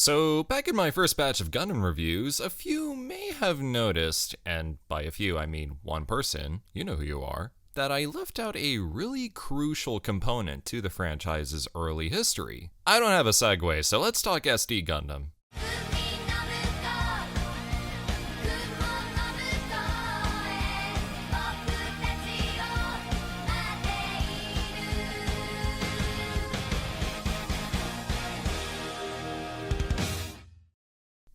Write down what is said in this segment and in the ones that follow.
So, back in my first batch of Gundam reviews, a few may have noticed, and by a few I mean one person, you know who you are, that I left out a really crucial component to the franchise's early history. I don't have a segue, so let's talk SD Gundam.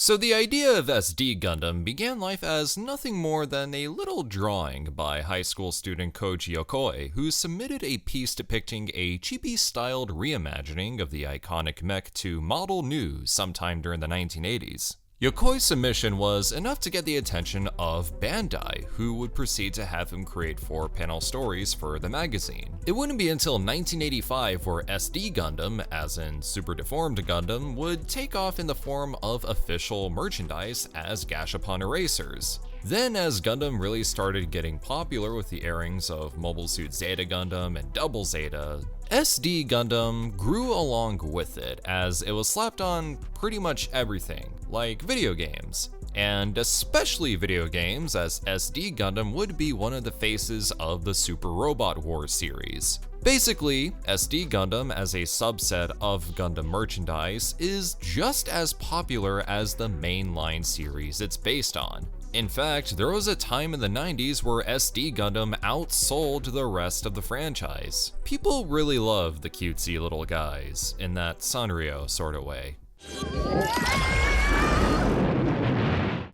So the idea of SD Gundam began life as nothing more than a little drawing by high school student Koji Yokoi, who submitted a piece depicting a chibi-styled reimagining of the iconic mech to Model News sometime during the 1980s. Yokoi's submission was enough to get the attention of Bandai, who would proceed to have him create 4-panel stories for the magazine. It wouldn't be until 1985 where SD Gundam, as in Super Deformed Gundam, would take off in the form of official merchandise as Gashapon erasers. Then, as Gundam really started getting popular with the airings of Mobile Suit Zeta Gundam and Double Zeta, SD Gundam grew along with it as it was slapped on pretty much everything, like video games. And especially video games, as SD Gundam would be one of the faces of the Super Robot Wars series. Basically, SD Gundam as a subset of Gundam merchandise is just as popular as the mainline series it's based on. In fact, there was a time in the 90s where SD Gundam outsold the rest of the franchise. People really love the cutesy little guys, in that Sanrio sort of way.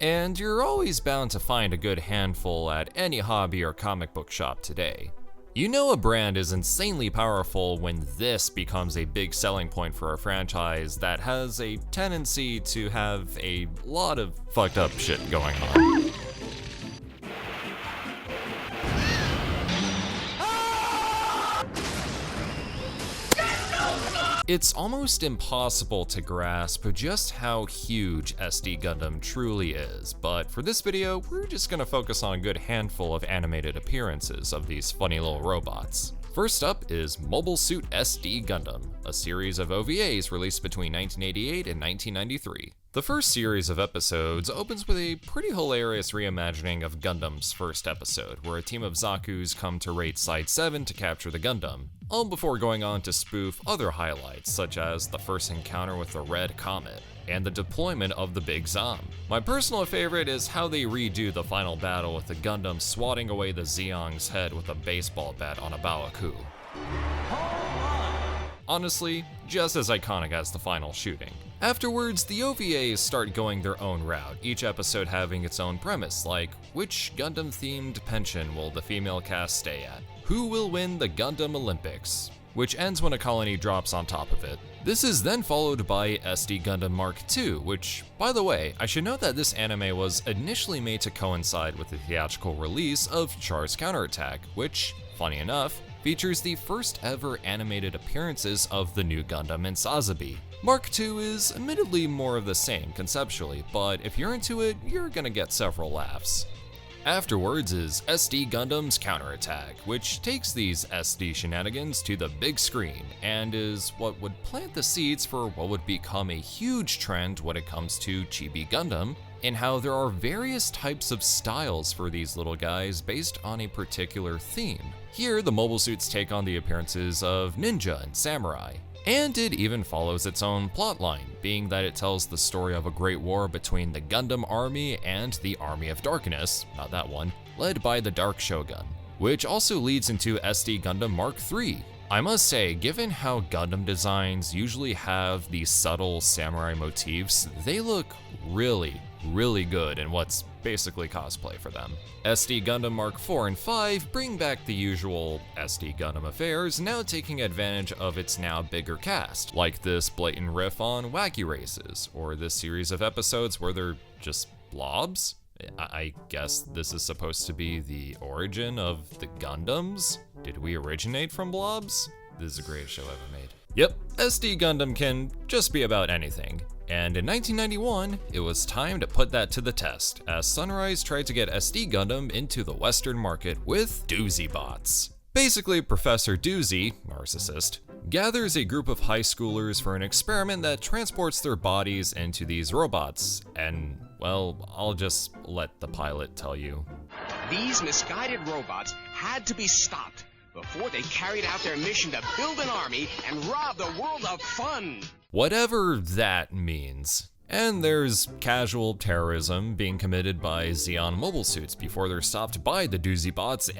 And you're always bound to find a good handful at any hobby or comic book shop today. You know a brand is insanely powerful when this becomes a big selling point for a franchise that has a tendency to have a lot of fucked up shit going on. It's almost impossible to grasp just how huge SD Gundam truly is, but for this video, we're just gonna focus on a good handful of animated appearances of these funny little robots. First up is Mobile Suit SD Gundam, a series of OVAs released between 1988 and 1993. The first series of episodes opens with a pretty hilarious reimagining of Gundam's first episode, where a team of Zakus come to raid Side 7 to capture the Gundam, all before going on to spoof other highlights, such as the first encounter with the Red Comet, and the deployment of the Big Zom. My personal favorite is how they redo the final battle with the Gundam swatting away the Zeong's head with a baseball bat on a Baoku. Honestly, just as iconic as the final shooting. Afterwards, the OVAs start going their own route, each episode having its own premise, like which Gundam-themed pension will the female cast stay at? Who will win the Gundam Olympics? Which ends when a colony drops on top of it. This is then followed by SD Gundam Mark II, which, by the way, I should note that this anime was initially made to coincide with the theatrical release of Char's Counterattack, which, funny enough, features the first ever animated appearances of the new Gundam in Sazabi. Mark II is admittedly more of the same conceptually, but if you're into it, you're gonna get several laughs. Afterwards is SD Gundam's Counterattack, which takes these SD shenanigans to the big screen, and is what would plant the seeds for what would become a huge trend when it comes to Chibi Gundam, in how there are various types of styles for these little guys based on a particular theme. Here, the mobile suits take on the appearances of ninja and samurai. And it even follows its own plotline, being that it tells the story of a great war between the Gundam Army and the Army of Darkness, not that one, led by the Dark Shogun, which also leads into SD Gundam Mark III. I must say, given how Gundam designs usually have these subtle samurai motifs, they look really good in what's basically cosplay for them. SD Gundam Mark IV and V bring back the usual SD Gundam affairs, now taking advantage of its now bigger cast, like this blatant riff on wacky races, or this series of episodes where they're just blobs? I guess this is supposed to be the origin of the Gundams? Did we originate from blobs? This is the greatest show ever made. Yep, SD Gundam can just be about anything. And in 1991, it was time to put that to the test, as Sunrise tried to get SD Gundam into the Western market with Dooybots. Basically, Professor Doozy, narcissist, gathers a group of high schoolers for an experiment that transports their bodies into these robots, and, well, I'll just let the pilot tell you. These misguided robots had to be stopped before they carried out their mission to build an army and rob the world of fun. Whatever that means. And there's casual terrorism being committed by Xeon mobile suits before they're stopped by the Dooybots.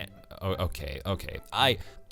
Okay,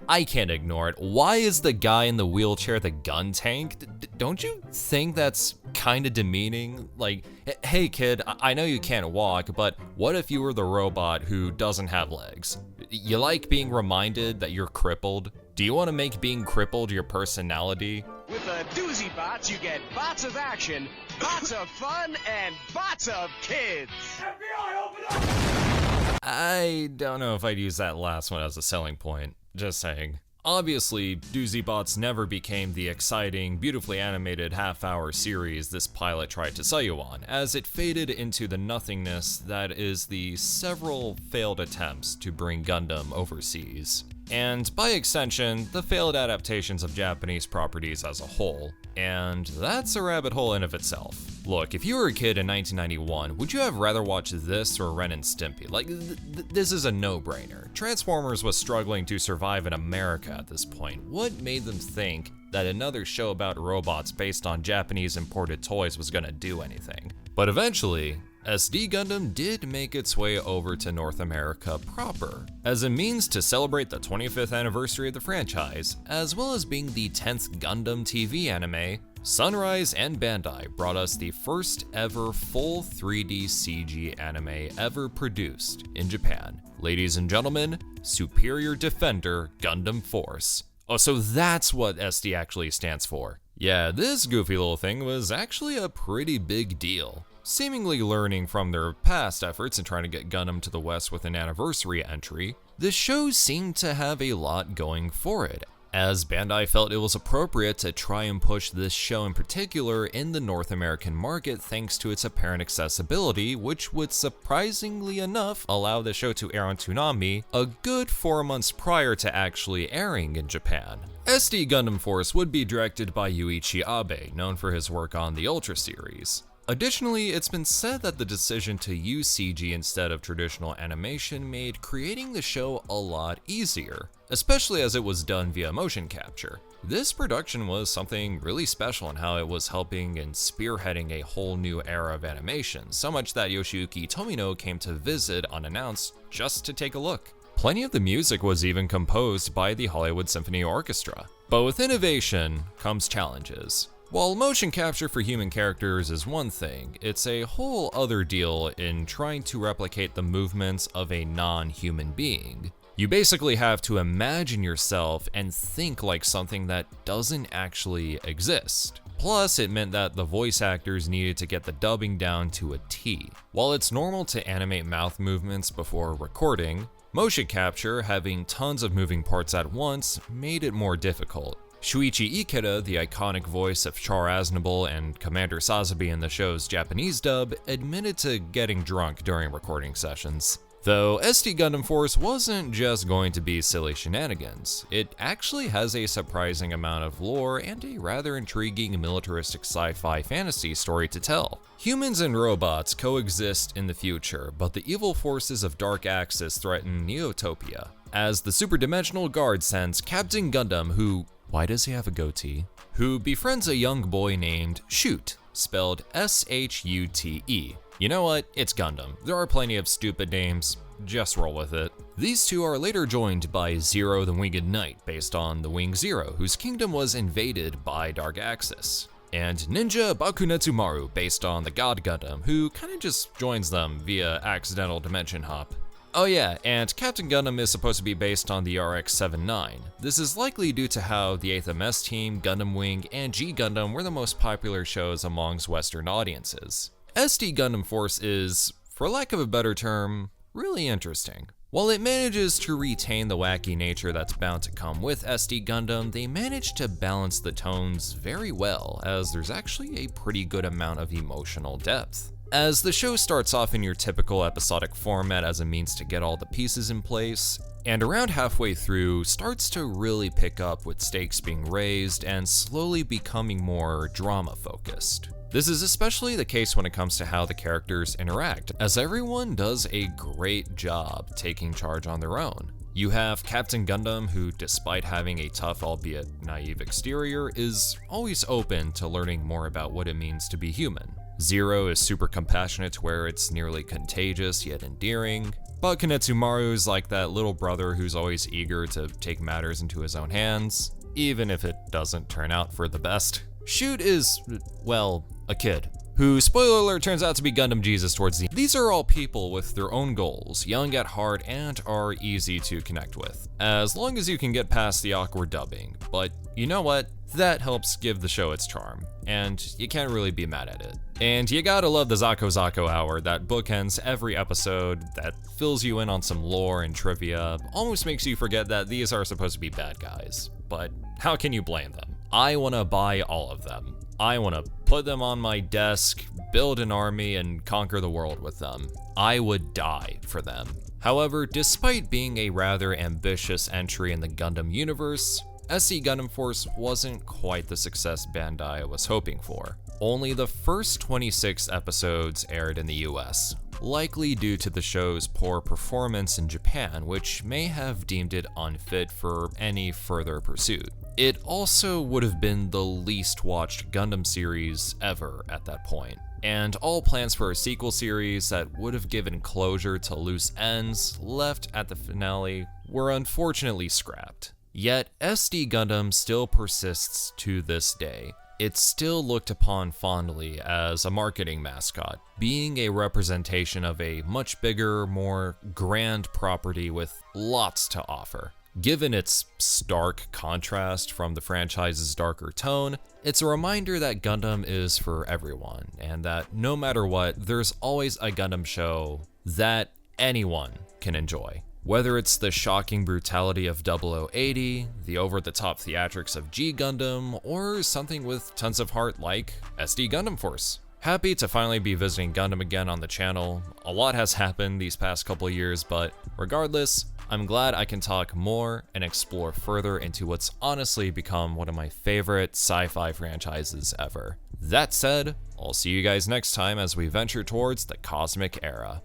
I can't ignore it. Why is the guy in the wheelchair the gun tank? Don't you think that's kind of demeaning? Like, hey kid, I know you can't walk, but what if you were the robot who doesn't have legs? You like being reminded that you're crippled? Do you want to make being crippled your personality? With the Dooybots, you get bots of action, bots of fun, and bots of kids. FBI, open up! I don't know if I'd use that last one as a selling point. Just saying. Obviously, Dooybots never became the exciting, beautifully animated half-hour series this pilot tried to sell you on, as it faded into the nothingness that is the several failed attempts to bring Gundam overseas. And by extension, the failed adaptations of Japanese properties as a whole. And that's a rabbit hole in of itself. Look, if you were a kid in 1991, would you have rather watched this or Ren and Stimpy? Like, this is a no-brainer. Transformers was struggling to survive in America at this point. What made them think that another show about robots based on Japanese imported toys was gonna do anything? But eventually, SD Gundam did make its way over to North America proper, as a means to celebrate the 25th anniversary of the franchise, as well as being the 10th Gundam TV anime. Sunrise and Bandai brought us the first ever full 3D CG anime ever produced in Japan. Ladies and gentlemen, Superior Defender Gundam Force. Oh, so that's what SD actually stands for. Yeah, this goofy little thing was actually a pretty big deal. Seemingly learning from their past efforts in trying to get Gundam to the West with an anniversary entry, the show seemed to have a lot going for it, as Bandai felt it was appropriate to try and push this show in particular in the North American market thanks to its apparent accessibility, which would surprisingly enough allow the show to air on Toonami a good 4 months prior to actually airing in Japan. SD Gundam Force would be directed by Yuichi Abe, known for his work on the Ultra series. Additionally, it's been said that the decision to use CG instead of traditional animation made creating the show a lot easier, especially as it was done via motion capture. This production was something really special in how it was helping and spearheading a whole new era of animation, so much that Yoshiyuki Tomino came to visit unannounced just to take a look. Plenty of the music was even composed by the Hollywood Symphony Orchestra. But with innovation comes challenges. While motion capture for human characters is one thing, it's a whole other deal in trying to replicate the movements of a non-human being. You basically have to imagine yourself and think like something that doesn't actually exist. Plus, it meant that the voice actors needed to get the dubbing down to a T. While it's normal to animate mouth movements before recording, motion capture, having tons of moving parts at once, made it more difficult. Shuichi Ikeda, the iconic voice of Char Aznable and Commander Sazabi in the show's Japanese dub, admitted to getting drunk during recording sessions. Though SD Gundam Force wasn't just going to be silly shenanigans, it actually has a surprising amount of lore and a rather intriguing militaristic sci-fi fantasy story to tell. Humans and robots coexist in the future, but the evil forces of Dark Axis threaten Neotopia, as the superdimensional guard sends Captain Gundam, why does he have a goatee? Who befriends a young boy named Shoot, spelled S-H-U-T-E. You know what? It's Gundam. There are plenty of stupid names. Just roll with it. These two are later joined by Zero the Winged Knight, based on the Wing Zero, whose kingdom was invaded by Dark Axis. And Ninja Bakunetsu Maru, based on the God Gundam, who kinda just joins them via accidental dimension hop. Oh yeah, and Captain Gundam is supposed to be based on the RX-79. This is likely due to how the 8th MS Team, Gundam Wing, and G Gundam were the most popular shows amongst Western audiences. SD Gundam Force is, for lack of a better term, really interesting. While it manages to retain the wacky nature that's bound to come with SD Gundam, they manage to balance the tones very well, as there's actually a pretty good amount of emotional depth. As the show starts off in your typical episodic format as a means to get all the pieces in place, and around halfway through starts to really pick up with stakes being raised and slowly becoming more drama focused. This is especially the case when it comes to how the characters interact, as everyone does a great job taking charge on their own. You have Captain Gundam, who despite having a tough albeit naive exterior, is always open to learning more about what it means to be human. Zero is super compassionate to where it's nearly contagious yet endearing. But Kanetsumaru is like that little brother who's always eager to take matters into his own hands, even if it doesn't turn out for the best. Shoot is, well, a kid, who, spoiler alert, turns out to be Gundam Jesus towards the end. These are all people with their own goals, young at heart, and are easy to connect with, as long as you can get past the awkward dubbing. But you know what? That helps give the show its charm, and you can't really be mad at it. And you gotta love the Zako hour that bookends every episode, that fills you in on some lore and trivia, almost makes you forget that these are supposed to be bad guys. But how can you blame them? I wanna buy all of them. I wanna put them on my desk, build an army, and conquer the world with them. I would die for them. However, despite being a rather ambitious entry in the Gundam universe, SC Gundam Force wasn't quite the success Bandai was hoping for. Only the first 26 episodes aired in the US, likely due to the show's poor performance in Japan, which may have deemed it unfit for any further pursuit. It also would have been the least watched Gundam series ever at that point, and all plans for a sequel series that would have given closure to loose ends left at the finale were unfortunately scrapped. Yet SD Gundam still persists to this day. It's still looked upon fondly as a marketing mascot, being a representation of a much bigger, more grand property with lots to offer. Given its stark contrast from the franchise's darker tone, it's a reminder that Gundam is for everyone, and that no matter what, there's always a Gundam show that anyone can enjoy. Whether it's the shocking brutality of 0080, the over-the-top theatrics of G Gundam, or something with tons of heart like SD Gundam Force. Happy to finally be visiting Gundam again on the channel. A lot has happened these past couple years, but regardless, I'm glad I can talk more and explore further into what's honestly become one of my favorite sci-fi franchises ever. That said, I'll see you guys next time as we venture towards the cosmic era.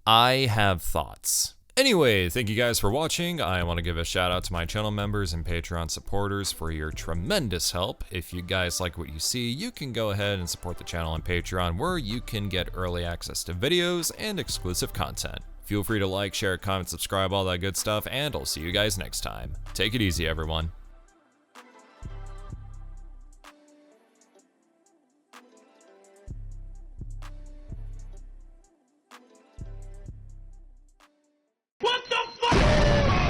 I have thoughts. Anyway, thank you guys for watching. I want to give a shout out to my channel members and Patreon supporters for your tremendous help. If you guys like what you see, you can go ahead and support the channel on Patreon, where you can get early access to videos and exclusive content. Feel free to like, share, comment, subscribe, all that good stuff, and I'll see you guys next time. Take it easy, everyone.